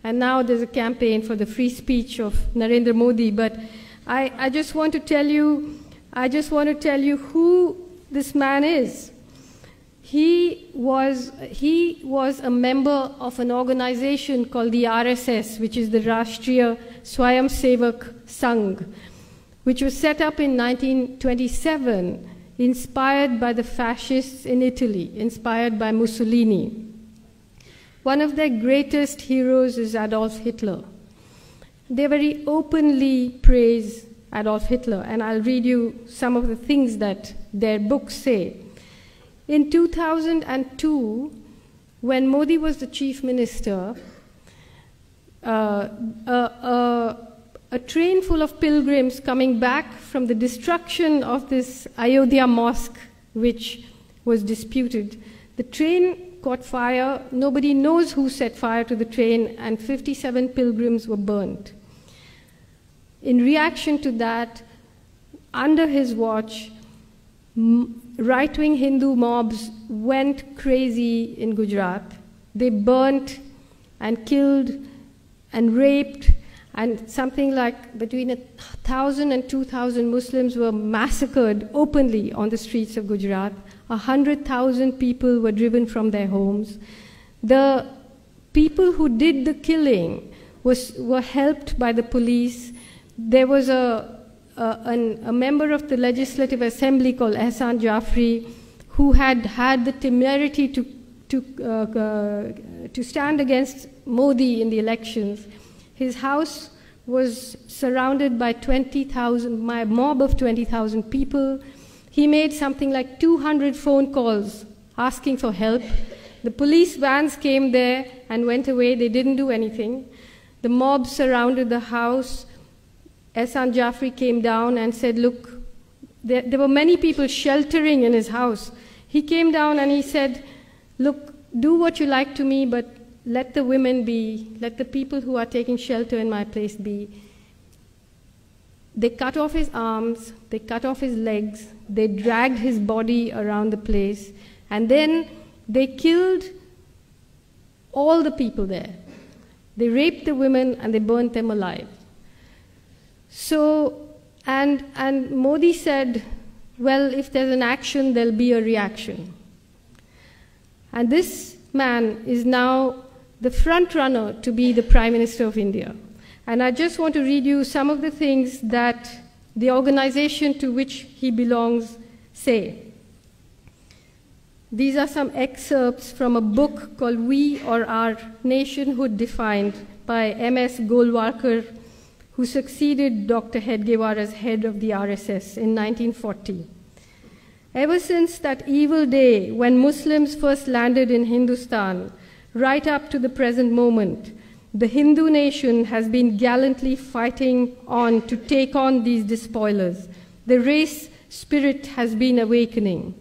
And now there's a campaign for the free speech of Narendra Modi. But I just want to tell you, who this man is. He was a member of an organization called the RSS, which is the Rashtriya Swayamsevak Sangh, which was set up in 1927, inspired by the fascists in Italy, inspired by Mussolini. One of their greatest heroes is Adolf Hitler. They very openly praise Adolf Hitler, and I'll read you some of the things that their books say. In 2002, when Modi was the chief minister, a train full of pilgrims coming back from the destruction of this Ayodhya mosque, which was disputed, the train caught fire. Nobody knows who set fire to the train, and 57 pilgrims were burnt. In reaction to that, under his watch, right-wing Hindu mobs went crazy in Gujarat. They burnt and killed and raped, and something like between 1,000 and 2,000 Muslims were massacred openly on the streets of Gujarat. 100,000 people were driven from their homes. The people who did the killing were helped by the police. There was a member of the Legislative Assembly called Ehsan Jafri who had the temerity to stand against Modi in the elections. His house was surrounded by a mob of 20,000 people. He made something like 200 phone calls asking for help. The police vans came there and went away. They didn't do anything. The mob surrounded the house. Ehsan Jafri came down and said, look, there were many people sheltering in his house. He came down and he said, look, do what you like to me, but let the women be, let the people who are taking shelter in my place be. They cut off his arms, they cut off his legs, they dragged his body around the place, and then they killed all the people there. They raped the women and they burnt them alive. So, and Modi said, well, if there's an action, there'll be a reaction. And this man is now the front runner to be the Prime Minister of India. And I just want to read you some of the things that the organization to which he belongs say. These are some excerpts from a book called We or Our Nationhood Defined by M.S. Golwalkar, who succeeded Dr. Hedgewar as head of the RSS in 1940. Ever since that evil day when Muslims first landed in Hindustan, right up to the present moment, the Hindu nation has been gallantly fighting on to take on these despoilers. The race spirit has been awakening.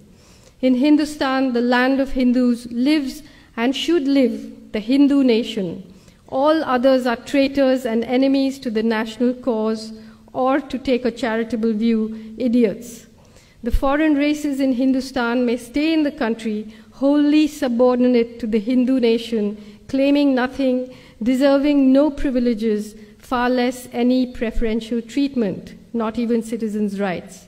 In Hindustan, the land of Hindus, lives and should live the Hindu nation. All others are traitors and enemies to the national cause, or, to take a charitable view, idiots. The foreign races in Hindustan may stay in the country, wholly subordinate to the Hindu nation, claiming nothing, deserving no privileges, far less any preferential treatment, not even citizens' rights.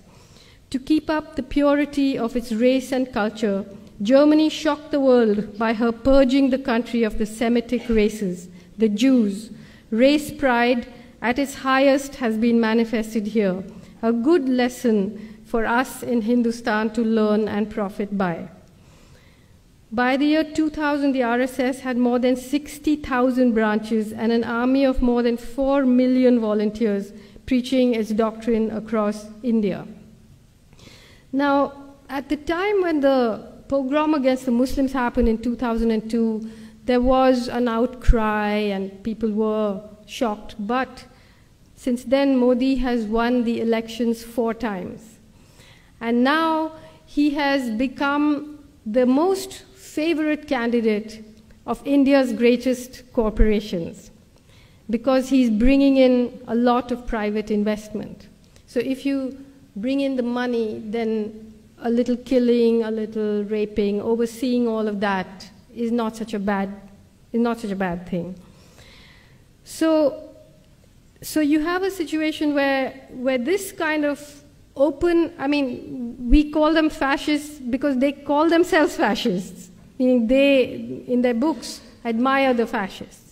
To keep up the purity of its race and culture, Germany shocked the world by her purging the country of the Semitic races, the Jews. Race pride at its highest has been manifested here, a good lesson for us in Hindustan to learn and profit by. By the year 2000, the RSS had more than 60,000 branches and an army of more than 4 million volunteers preaching its doctrine across India. Now, at the time when the pogrom against the Muslims happened in 2002, there was an outcry and people were shocked. But since then, Modi has won the elections 4 times. And now he has become the most favorite candidate of India's greatest corporations because he's bringing in a lot of private investment. So if you bring in the money, then a little killing, a little raping, overseeing all of that is not such a bad thing. So you have a situation where this kind of open, I mean, we call them fascists because they call themselves fascists, meaning they, in their books, admire the fascists.